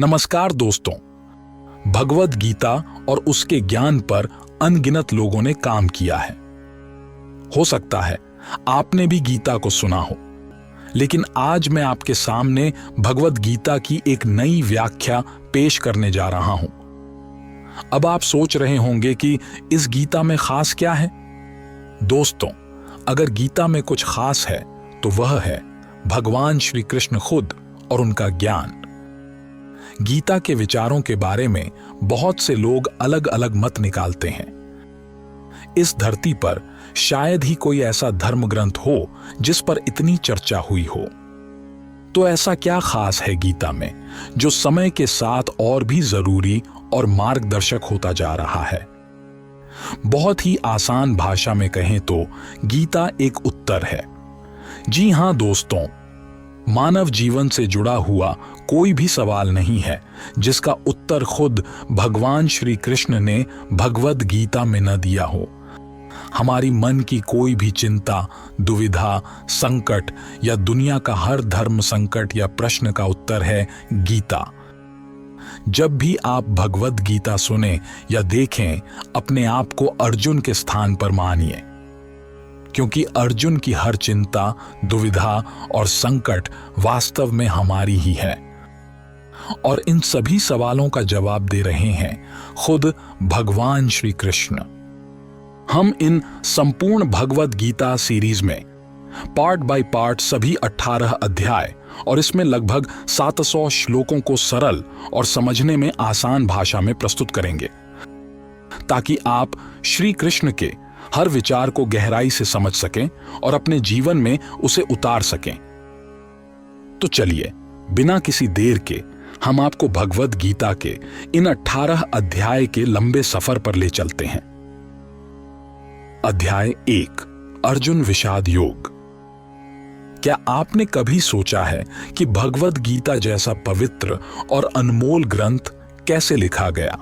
नमस्कार दोस्तों। भगवद गीता और उसके ज्ञान पर अनगिनत लोगों ने काम किया है। हो सकता है आपने भी गीता को सुना हो, लेकिन आज मैं आपके सामने भगवद गीता की एक नई व्याख्या पेश करने जा रहा हूं। अब आप सोच रहे होंगे कि इस गीता में खास क्या है। दोस्तों, अगर गीता में कुछ खास है तो वह है भगवान श्री कृष्ण खुद और उनका ज्ञान। गीता के विचारों के बारे में बहुत से लोग अलग अलग मत निकालते हैं। इस धरती पर शायद ही कोई ऐसा धर्म ग्रंथ हो जिस पर इतनी चर्चा हुई हो। तो ऐसा क्या खास है गीता में जो समय के साथ और भी जरूरी और मार्गदर्शक होता जा रहा है। बहुत ही आसान भाषा में कहें तो गीता एक उत्तर है। जी हां दोस्तों, मानव जीवन से जुड़ा हुआ कोई भी सवाल नहीं है जिसका उत्तर खुद भगवान श्री कृष्ण ने भगवद गीता में न दिया हो। हमारी मन की कोई भी चिंता, दुविधा, संकट या दुनिया का हर धर्म संकट या प्रश्न का उत्तर है गीता। जब भी आप भगवद गीता सुने या देखें, अपने आप को अर्जुन के स्थान पर मानिए, क्योंकि अर्जुन की हर चिंता, दुविधा और संकट वास्तव में हमारी ही है। और इन सभी सवालों का जवाब दे रहे हैं खुद भगवान श्री कृष्ण। हम इन संपूर्ण भगवद गीता सीरीज में पार्ट बाय पार्ट सभी 18 अध्याय और इसमें लगभग 700 श्लोकों को सरल और समझने में आसान भाषा में प्रस्तुत करेंगे, ताकि आप श्री कृष्ण के हर विचार को गहराई से समझ सकें और अपने जीवन में उसे उतार सकें। तो चलिए, बिना किसी देर के हम आपको भगवद गीता के इन 18 अध्याय के लंबे सफर पर ले चलते हैं। अध्याय 1, अर्जुन विषाद योग। क्या आपने कभी सोचा है कि भगवद गीता जैसा पवित्र और अनमोल ग्रंथ कैसे लिखा गया?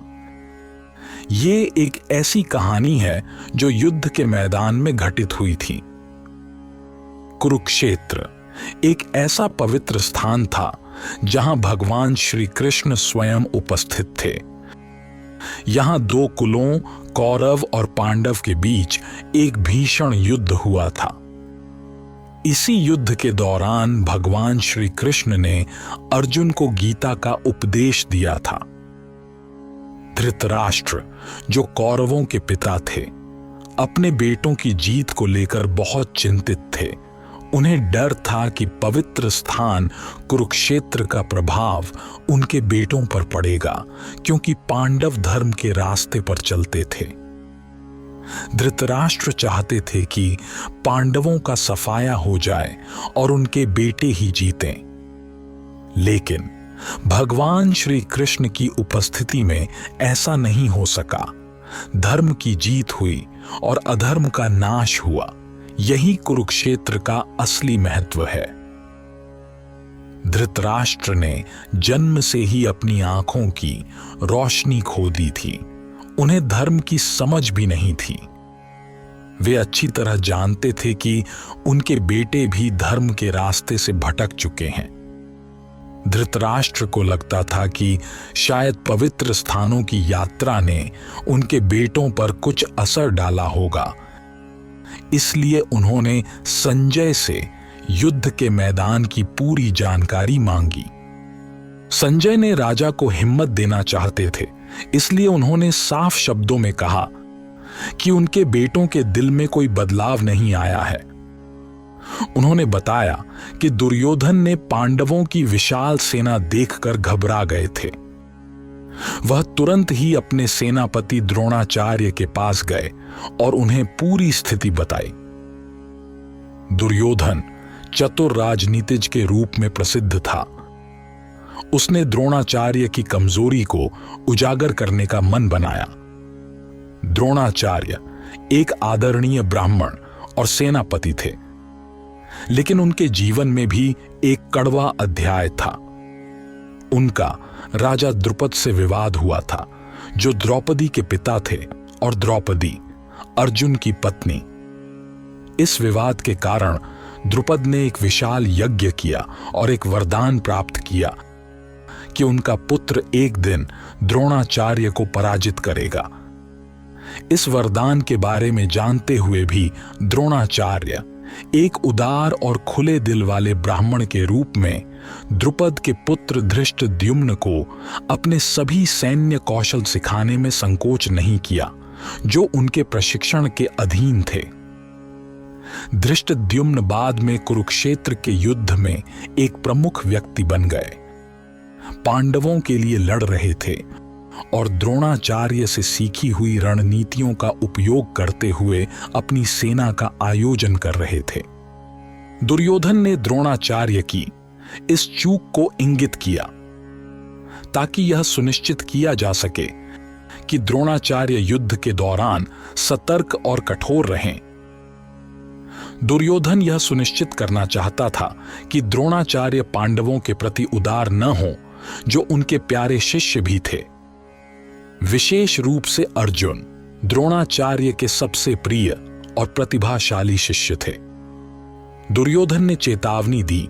ये एक ऐसी कहानी है जो युद्ध के मैदान में घटित हुई थी। कुरुक्षेत्र एक ऐसा पवित्र स्थान था जहां भगवान श्री कृष्ण स्वयं उपस्थित थे। यहां दो कुलों, कौरव और पांडव के बीच एक भीषण युद्ध हुआ था। इसी युद्ध के दौरान भगवान श्री कृष्ण ने अर्जुन को गीता का उपदेश दिया था। धृतराष्ट्र, जो कौरवों के पिता थे, अपने बेटों की जीत को लेकर बहुत चिंतित थे। उन्हें डर था कि पवित्र स्थान कुरुक्षेत्र का प्रभाव उनके बेटों पर पड़ेगा, क्योंकि पांडव धर्म के रास्ते पर चलते थे। धृतराष्ट्र चाहते थे कि पांडवों का सफाया हो जाए और उनके बेटे ही जीतें। लेकिन भगवान श्री कृष्ण की उपस्थिति में ऐसा नहीं हो सका। धर्म की जीत हुई और अधर्म का नाश हुआ। यही कुरुक्षेत्र का असली महत्व है। धृतराष्ट्र ने जन्म से ही अपनी आंखों की रोशनी खो दी थी। उन्हें धर्म की समझ भी नहीं थी। वे अच्छी तरह जानते थे कि उनके बेटे भी धर्म के रास्ते से भटक चुके हैं। धृतराष्ट्र को लगता था कि शायद पवित्र स्थानों की यात्रा ने उनके बेटों पर कुछ असर डाला होगा। इसलिए उन्होंने संजय से युद्ध के मैदान की पूरी जानकारी मांगी। संजय ने राजा को हिम्मत देना चाहते थे, इसलिए उन्होंने साफ शब्दों में कहा कि उनके बेटों के दिल में कोई बदलाव नहीं आया है। उन्होंने बताया कि दुर्योधन ने पांडवों की विशाल सेना देखकर घबरा गए थे। वह तुरंत ही अपने सेनापति द्रोणाचार्य के पास गए और उन्हें पूरी स्थिति बताई। दुर्योधन चतुर राजनीतिज्ञ के रूप में प्रसिद्ध था। उसने द्रोणाचार्य की कमजोरी को उजागर करने का मन बनाया। द्रोणाचार्य एक आदरणीय ब्राह्मण और सेनापति थे, लेकिन उनके जीवन में भी एक कड़वा अध्याय था। उनका राजा द्रुपद से विवाद हुआ था, जो द्रौपदी के पिता थे, और द्रौपदी अर्जुन की पत्नी। इस विवाद के कारण द्रुपद ने एक विशाल यज्ञ किया और एक वरदान प्राप्त किया कि उनका पुत्र एक दिन द्रोणाचार्य को पराजित करेगा। इस वरदान के बारे में जानते हुए भी द्रोणाचार्य एक उदार और खुले दिल वाले ब्राह्मण के रूप में द्रुपद के पुत्र धृष्टद्युम्न को अपने सभी सैन्य कौशल सिखाने में संकोच नहीं किया जो उनके प्रशिक्षण के अधीन थे। धृष्टद्युम्न बाद में कुरुक्षेत्र के युद्ध में एक प्रमुख व्यक्ति बन गए, पांडवों के लिए लड़ रहे थे और द्रोणाचार्य से सीखी हुई रणनीतियों का उपयोग करते हुए अपनी सेना का आयोजन कर रहे थे। दुर्योधन ने द्रोणाचार्य की इस चूक को इंगित किया ताकि यह सुनिश्चित किया जा सके कि द्रोणाचार्य युद्ध के दौरान सतर्क और कठोर रहें। दुर्योधन यह सुनिश्चित करना चाहता था कि द्रोणाचार्य पांडवों के प्रति उदार न हो, जो उनके प्यारे शिष्य भी थे। विशेष रूप से अर्जुन द्रोणाचार्य के सबसे प्रिय और प्रतिभाशाली शिष्य थे। दुर्योधन ने चेतावनी दी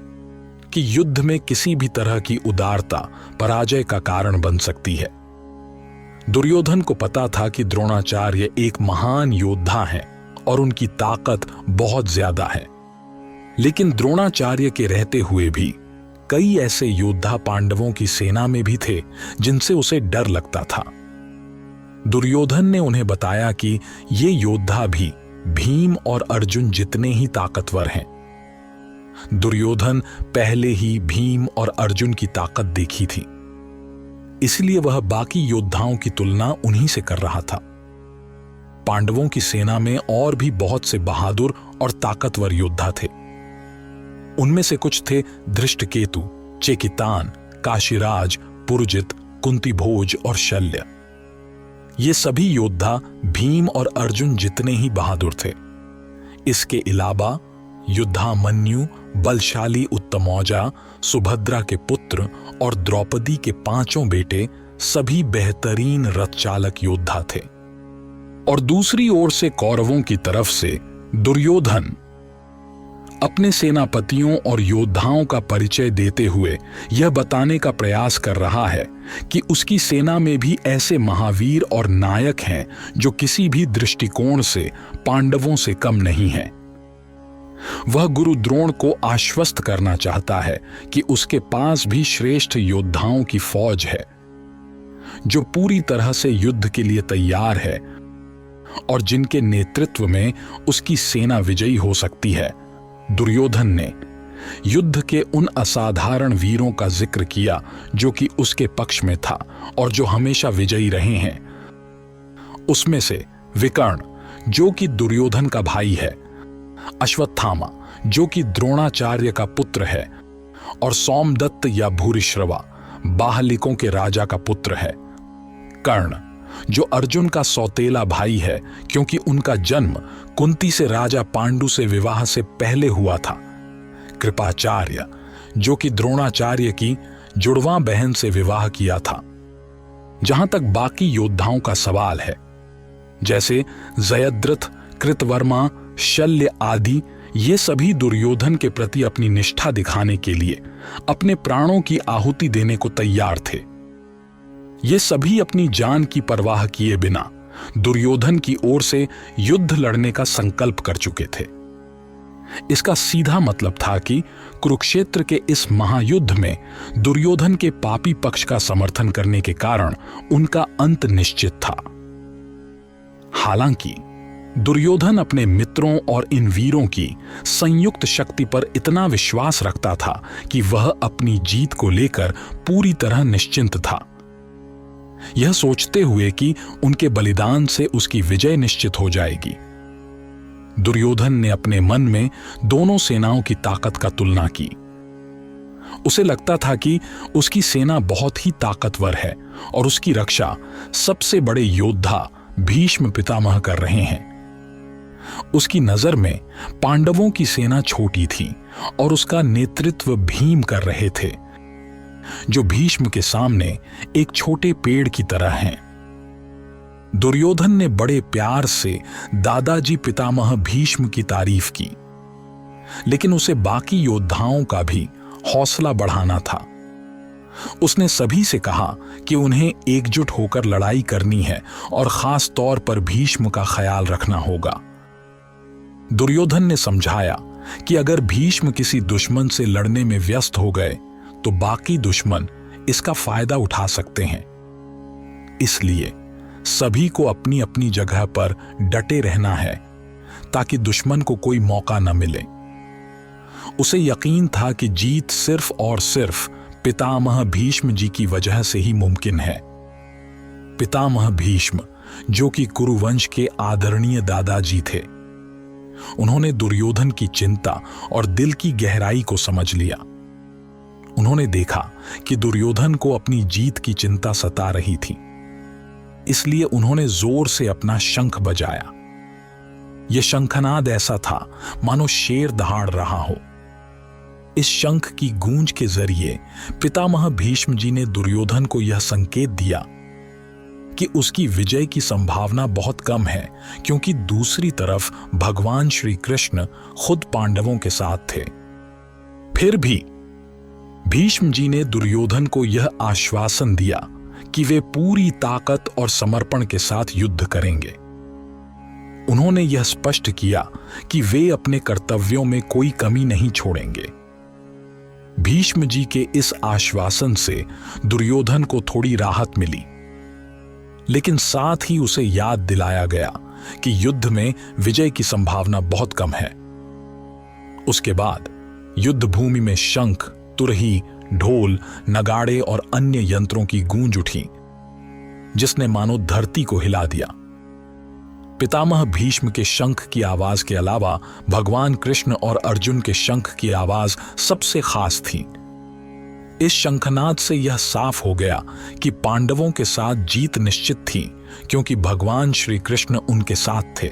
कि युद्ध में किसी भी तरह की उदारता पराजय का कारण बन सकती है। दुर्योधन को पता था कि द्रोणाचार्य एक महान योद्धा हैं और उनकी ताकत बहुत ज्यादा है, लेकिन द्रोणाचार्य के रहते हुए भी कई ऐसे योद्धा पांडवों की सेना में भी थे जिनसे उसे डर लगता था। दुर्योधन ने उन्हें बताया कि ये योद्धा भी भीम और अर्जुन जितने ही ताकतवर हैं। दुर्योधन पहले ही भीम और अर्जुन की ताकत देखी थी, इसलिए वह बाकी योद्धाओं की तुलना उन्हीं से कर रहा था। पांडवों की सेना में और भी बहुत से बहादुर और ताकतवर योद्धा थे। उनमें से कुछ थे धृष्टकेतु, चेकितान, काशीराज, पुरजित, कुंतीभोज और शल्य। ये सभी योद्धा भीम और अर्जुन जितने ही बहादुर थे। इसके अलावा युद्धामन्यु, बलशाली उत्तमौजा, सुभद्रा के पुत्र और द्रौपदी के 5 बेटे सभी बेहतरीन रथ चालक योद्धा थे। और दूसरी ओर से कौरवों की तरफ से दुर्योधन अपने सेनापतियों और योद्धाओं का परिचय देते हुए यह बताने का प्रयास कर रहा है कि उसकी सेना में भी ऐसे महावीर और नायक हैं जो किसी भी दृष्टिकोण से पांडवों से कम नहीं हैं। वह गुरु द्रोण को आश्वस्त करना चाहता है कि उसके पास भी श्रेष्ठ योद्धाओं की फौज है जो पूरी तरह से युद्ध के लिए तैयार है और जिनके नेतृत्व में उसकी सेना विजयी हो सकती है। दुर्योधन ने युद्ध के उन असाधारण वीरों का जिक्र किया जो कि उसके पक्ष में था और जो हमेशा विजयी रहे हैं। उसमें से विकर्ण जो कि दुर्योधन का भाई है, अश्वत्थामा जो कि द्रोणाचार्य का पुत्र है, और सोमदत्त या भूरिश्रवा बाहलिकों के राजा का पुत्र है, कर्ण जो अर्जुन का सौतेला भाई है क्योंकि उनका जन्म कुंती से राजा पांडु से विवाह से पहले हुआ था, कृपाचार्य जो कि द्रोणाचार्य की जुड़वां बहन से विवाह किया था। जहां तक बाकी योद्धाओं का सवाल है, जैसे जयद्रथ, कृतवर्मा, शल्य आदि, ये सभी दुर्योधन के प्रति अपनी निष्ठा दिखाने के लिए अपने प्राणों की आहुति देने को तैयार थे। ये सभी अपनी जान की परवाह किए बिना दुर्योधन की ओर से युद्ध लड़ने का संकल्प कर चुके थे। इसका सीधा मतलब था कि कुरुक्षेत्र के इस महायुद्ध में दुर्योधन के पापी पक्ष का समर्थन करने के कारण उनका अंत निश्चित था। हालांकि दुर्योधन अपने मित्रों और इन वीरों की संयुक्त शक्ति पर इतना विश्वास रखता था कि वह अपनी जीत को लेकर पूरी तरह निश्चिंत था, यह सोचते हुए कि उनके बलिदान से उसकी विजय निश्चित हो जाएगी। दुर्योधन ने अपने मन में दोनों सेनाओं की ताकत का तुलना की। उसे लगता था कि उसकी सेना बहुत ही ताकतवर है और उसकी रक्षा सबसे बड़े योद्धा भीष्म पितामह कर रहे हैं। उसकी नजर में पांडवों की सेना छोटी थी और उसका नेतृत्व भीम कर रहे थे, जो भीष्म के सामने एक छोटे पेड़ की तरह हैं। दुर्योधन ने बड़े प्यार से दादाजी पितामह भीष्म की तारीफ की, लेकिन उसे बाकी योद्धाओं का भी हौसला बढ़ाना था। उसने सभी से कहा कि उन्हें एकजुट होकर लड़ाई करनी है और खास तौर पर भीष्म का ख्याल रखना होगा। दुर्योधन ने समझाया कि अगर भीष्म किसी दुश्मन से लड़ने में व्यस्त हो गए तो बाकी दुश्मन इसका फायदा उठा सकते हैं। इसलिए सभी को अपनी अपनी जगह पर डटे रहना है ताकि दुश्मन को कोई मौका न मिले। उसे यकीन था कि जीत सिर्फ और सिर्फ पितामह भीष्म जी की वजह से ही मुमकिन है। पितामह भीष्म, जो कि कुरुवंश के आदरणीय दादाजी थे, उन्होंने दुर्योधन की चिंता और दिल की गहराई को समझ लिया। उन्होंने देखा कि दुर्योधन को अपनी जीत की चिंता सता रही थी, इसलिए उन्होंने जोर से अपना शंख बजाया। यह शंखनाद ऐसा था मानो शेर दहाड़ रहा हो। इस शंख की गूंज के जरिए पितामह भीष्म जी ने दुर्योधन को यह संकेत दिया कि उसकी विजय की संभावना बहुत कम है, क्योंकि दूसरी तरफ भगवान श्री कृष्ण खुद पांडवों के साथ थे। फिर भी भीष्म जी ने दुर्योधन को यह आश्वासन दिया कि वे पूरी ताकत और समर्पण के साथ युद्ध करेंगे। उन्होंने यह स्पष्ट किया कि वे अपने कर्तव्यों में कोई कमी नहीं छोड़ेंगे। भीष्म जी के इस आश्वासन से दुर्योधन को थोड़ी राहत मिली, लेकिन साथ ही उसे याद दिलाया गया कि युद्ध में विजय की संभावना बहुत कम है। उसके बाद युद्ध भूमि में शंख, तुरही, ढोल, नगाड़े और अन्य यंत्रों की गूंज उठी, जिसने मानो धरती को हिला दिया। पितामह भीष्म के शंख की आवाज के अलावा भगवान कृष्ण और अर्जुन के शंख की आवाज सबसे खास थी। इस शंखनाद से यह साफ हो गया कि पांडवों के साथ जीत निश्चित थी, क्योंकि भगवान श्री कृष्ण उनके साथ थे।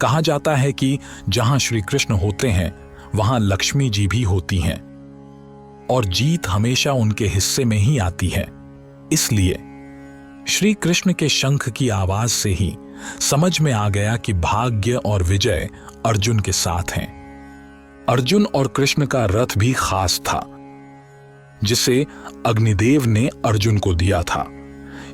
कहा जाता है कि जहां श्री कृष्ण होते हैं वहां लक्ष्मी जी भी होती हैं और जीत हमेशा उनके हिस्से में ही आती है। इसलिए श्री कृष्ण के शंख की आवाज से ही समझ में आ गया कि भाग्य और विजय अर्जुन के साथ हैं। अर्जुन और कृष्ण का रथ भी खास था, जिसे अग्निदेव ने अर्जुन को दिया था।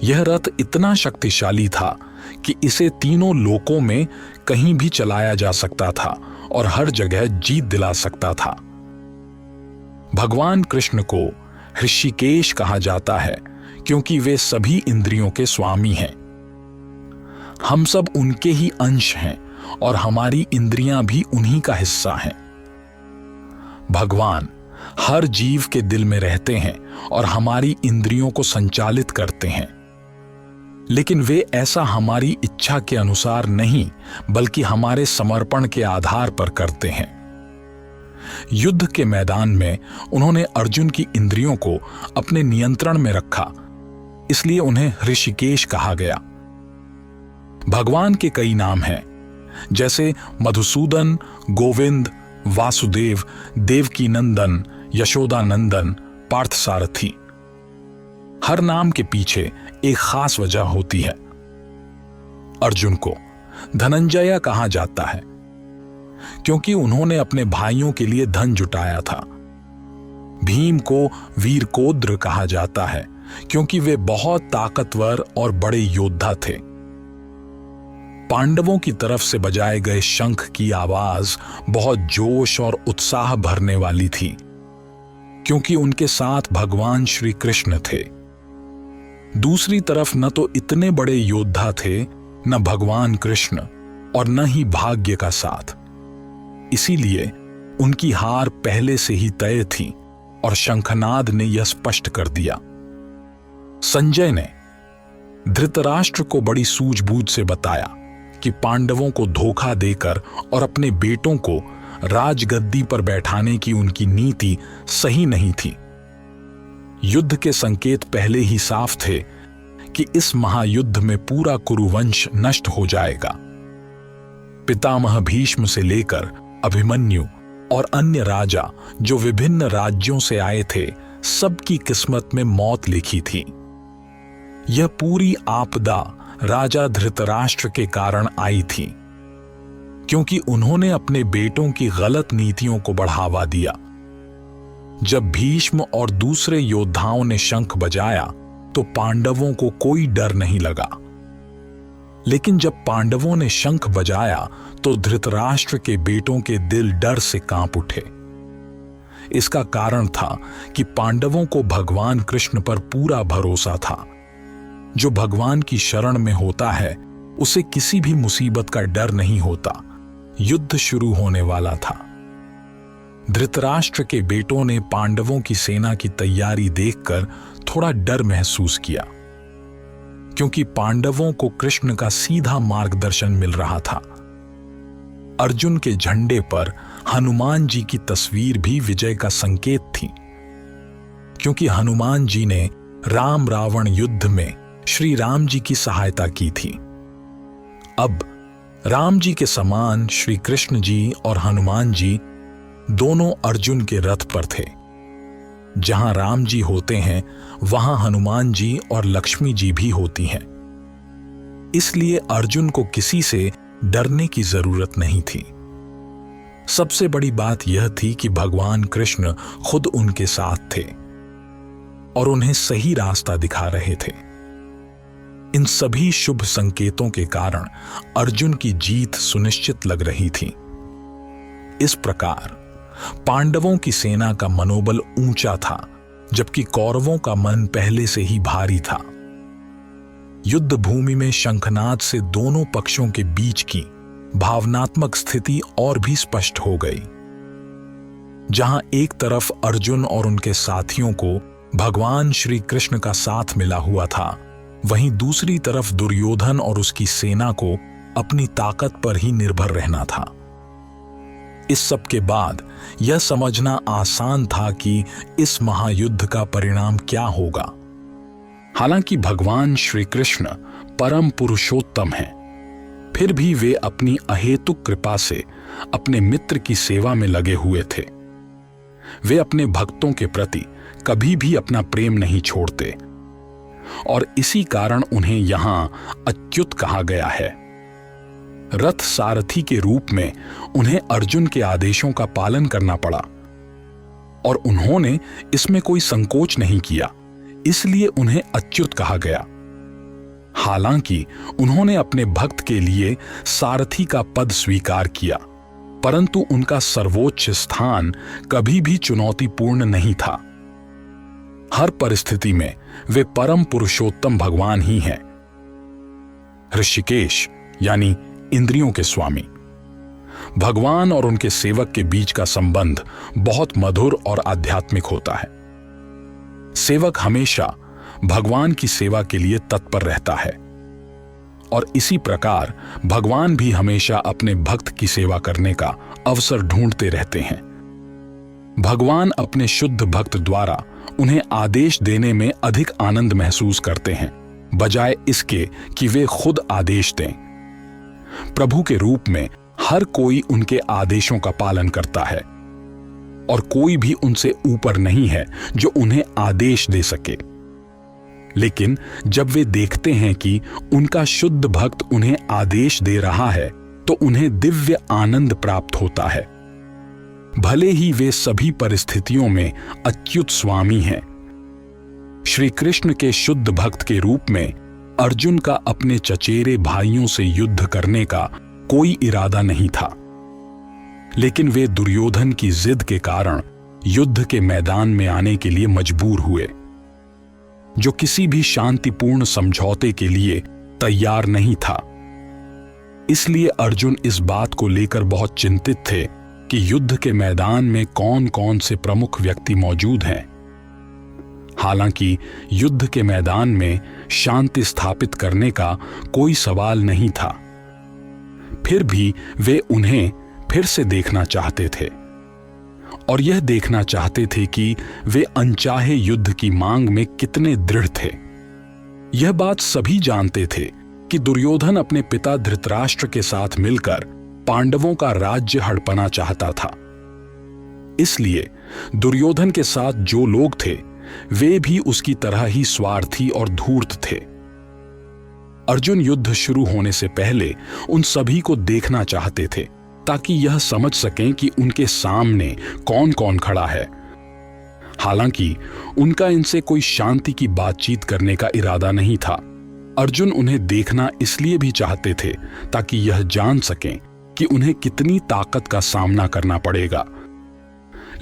यह रथ इतना शक्तिशाली था कि इसे तीनों लोकों में कहीं भी चलाया जा सकता था और हर जगह जीत दिला सकता था। भगवान कृष्ण को ऋषिकेश कहा जाता है, क्योंकि वे सभी इंद्रियों के स्वामी हैं। हम सब उनके ही अंश हैं और हमारी इंद्रियां भी उन्हीं का हिस्सा हैं। भगवान हर जीव के दिल में रहते हैं और हमारी इंद्रियों को संचालित करते हैं, लेकिन वे ऐसा हमारी इच्छा के अनुसार नहीं, बल्कि हमारे समर्पण के आधार पर करते हैं। युद्ध के मैदान में उन्होंने अर्जुन की इंद्रियों को अपने नियंत्रण में रखा, इसलिए उन्हें ऋषिकेश कहा गया। भगवान के कई नाम हैं, जैसे मधुसूदन, गोविंद, वासुदेव, देवकी नंदन, यशोदा नंदन, पार्थसारथी। हर नाम के पीछे एक खास वजह होती है। अर्जुन को धनंजय कहा जाता है, क्योंकि उन्होंने अपने भाइयों के लिए धन जुटाया था। भीम को वीरकोद्र कहा जाता है, क्योंकि वे बहुत ताकतवर और बड़े योद्धा थे। पांडवों की तरफ से बजाए गए शंख की आवाज बहुत जोश और उत्साह भरने वाली थी, क्योंकि उनके साथ भगवान श्री कृष्ण थे। दूसरी तरफ न तो इतने बड़े योद्धा थे, न भगवान कृष्ण, और न ही भाग्य का साथ। इसीलिए उनकी हार पहले से ही तय थी और शंखनाद ने यह स्पष्ट कर दिया। संजय ने धृतराष्ट्र को बड़ी सूझबूझ से बताया कि पांडवों को धोखा देकर और अपने बेटों को राजगद्दी पर बैठाने की उनकी नीति सही नहीं थी। युद्ध के संकेत पहले ही साफ थे कि इस महायुद्ध में पूरा कुरुवंश नष्ट हो जाएगा। पितामह भीष्म से लेकर अभिमन्यु और अन्य राजा जो विभिन्न राज्यों से आए थे, सबकी किस्मत में मौत लिखी थी। यह पूरी आपदा राजा धृतराष्ट्र के कारण आई थी, क्योंकि उन्होंने अपने बेटों की गलत नीतियों को बढ़ावा दिया। जब भीष्म और दूसरे योद्धाओं ने शंख बजाया तो पांडवों को कोई डर नहीं लगा, लेकिन जब पांडवों ने शंख बजाया तो धृतराष्ट्र के बेटों के दिल डर से कांप उठे। इसका कारण था कि पांडवों को भगवान कृष्ण पर पूरा भरोसा था। जो भगवान की शरण में होता है उसे किसी भी मुसीबत का डर नहीं होता। युद्ध शुरू होने वाला था। धृतराष्ट्र के बेटों ने पांडवों की सेना की तैयारी देखकर थोड़ा डर महसूस किया, क्योंकि पांडवों को कृष्ण का सीधा मार्गदर्शन मिल रहा था। अर्जुन के झंडे पर हनुमान जी की तस्वीर भी विजय का संकेत थी, क्योंकि हनुमान जी ने राम रावण युद्ध में श्री राम जी की सहायता की थी। अब राम जी के समान श्री कृष्ण जी और हनुमान जी दोनों अर्जुन के रथ पर थे। जहां राम जी होते हैं वहां हनुमान जी और लक्ष्मी जी भी होती हैं। इसलिए अर्जुन को किसी से डरने की जरूरत नहीं थी। सबसे बड़ी बात यह थी कि भगवान कृष्ण खुद उनके साथ थे और उन्हें सही रास्ता दिखा रहे थे। इन सभी शुभ संकेतों के कारण अर्जुन की जीत सुनिश्चित लग रही थी। इस प्रकार पांडवों की सेना का मनोबल ऊंचा था, जबकि कौरवों का मन पहले से ही भारी था। युद्ध भूमि में शंखनाद से दोनों पक्षों के बीच की भावनात्मक स्थिति और भी स्पष्ट हो गई। जहां एक तरफ अर्जुन और उनके साथियों को भगवान श्री कृष्ण का साथ मिला हुआ था, वहीं दूसरी तरफ दुर्योधन और उसकी सेना को अपनी ताकत पर ही निर्भर रहना था। इस सब के बाद यह समझना आसान था कि इस महायुद्ध का परिणाम क्या होगा। हालांकि भगवान श्री कृष्ण परम पुरुषोत्तम हैं, फिर भी वे अपनी अहेतुक कृपा से अपने मित्र की सेवा में लगे हुए थे। वे अपने भक्तों के प्रति कभी भी अपना प्रेम नहीं छोड़ते और इसी कारण उन्हें यहां अच्युत कहा गया है। रथ सारथी के रूप में उन्हें अर्जुन के आदेशों का पालन करना पड़ा और उन्होंने इसमें कोई संकोच नहीं किया, इसलिए उन्हें अच्युत कहा गया। हालांकि उन्होंने अपने भक्त के लिए सारथी का पद स्वीकार किया, परंतु उनका सर्वोच्च स्थान कभी भी चुनौतीपूर्ण नहीं था। हर परिस्थिति में वे परम पुरुषोत्तम भगवान ही हैं। ऋषिकेश यानी इंद्रियों के स्वामी। भगवान और उनके सेवक के बीच का संबंध बहुत मधुर और आध्यात्मिक होता है। सेवक हमेशा भगवान की सेवा के लिए तत्पर रहता है और इसी प्रकार भगवान भी हमेशा अपने भक्त की सेवा करने का अवसर ढूंढते रहते हैं। भगवान अपने शुद्ध भक्त द्वारा उन्हें आदेश देने में अधिक आनंद महसूस करते हैं, बजाय इसके कि वे खुद आदेश दें। प्रभु के रूप में हर कोई उनके आदेशों का पालन करता है और कोई भी उनसे ऊपर नहीं है जो उन्हें आदेश दे सके। लेकिन जब वे देखते हैं कि उनका शुद्ध भक्त उन्हें आदेश दे रहा है तो उन्हें दिव्य आनंद प्राप्त होता है, भले ही वे सभी परिस्थितियों में अच्युत स्वामी हैं। श्री कृष्ण के शुद्ध भक्त के रूप में अर्जुन का अपने चचेरे भाइयों से युद्ध करने का कोई इरादा नहीं था, लेकिन वे दुर्योधन की जिद के कारण युद्ध के मैदान में आने के लिए मजबूर हुए, जो किसी भी शांतिपूर्ण समझौते के लिए तैयार नहीं था। इसलिए अर्जुन इस बात को लेकर बहुत चिंतित थे कि युद्ध के मैदान में कौन कौन से प्रमुख व्यक्ति मौजूद हैं। हालांकि युद्ध के मैदान में शांति स्थापित करने का कोई सवाल नहीं था, फिर भी वे उन्हें फिर से देखना चाहते थे और यह देखना चाहते थे कि वे अनचाहे युद्ध की मांग में कितने दृढ़ थे। यह बात सभी जानते थे कि दुर्योधन अपने पिता धृतराष्ट्र के साथ मिलकर पांडवों का राज्य हड़पना चाहता था। इसलिए दुर्योधन के साथ जो लोग थे वे भी उसकी तरह ही स्वार्थी और धूर्त थे। अर्जुन युद्ध शुरू होने से पहले उन सभी को देखना चाहते थे ताकि यह समझ सकें कि उनके सामने कौन कौन खड़ा है हालांकि उनका इनसे कोई शांति की बातचीत करने का इरादा नहीं था। अर्जुन उन्हें देखना इसलिए भी चाहते थे ताकि यह जान सकें कि उन्हें कितनी ताकत का सामना करना पड़ेगा।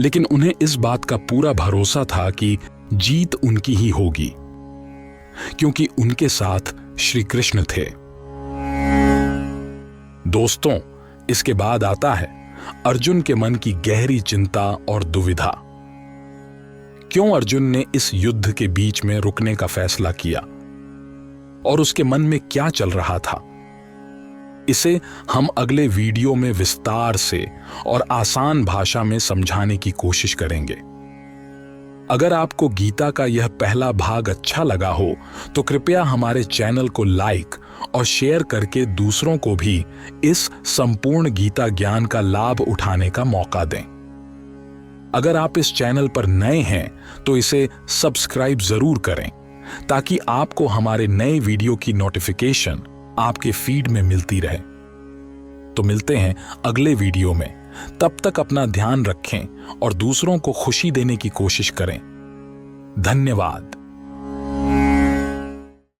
लेकिन उन्हें इस बात का पूरा भरोसा था कि जीत उनकी ही होगी, क्योंकि उनके साथ श्री कृष्ण थे। दोस्तों, इसके बाद आता है अर्जुन के मन की गहरी चिंता और दुविधा। क्यों अर्जुन ने इस युद्ध के बीच में रुकने का फैसला किया और उसके मन में क्या चल रहा था, इसे हम अगले वीडियो में विस्तार से और आसान भाषा में समझाने की कोशिश करेंगे। अगर आपको गीता का यह पहला भाग अच्छा लगा हो तो कृपया हमारे चैनल को लाइक और शेयर करके दूसरों को भी इस संपूर्ण गीता ज्ञान का लाभ उठाने का मौका दें। अगर आप इस चैनल पर नए हैं तो इसे सब्सक्राइब जरूर करें ताकि आपको हमारे नए वीडियो की नोटिफिकेशन आपके फीड में मिलती रहे। तो मिलते हैं अगले वीडियो में। तब तक अपना ध्यान रखें और दूसरों को खुशी देने की कोशिश करें। धन्यवाद।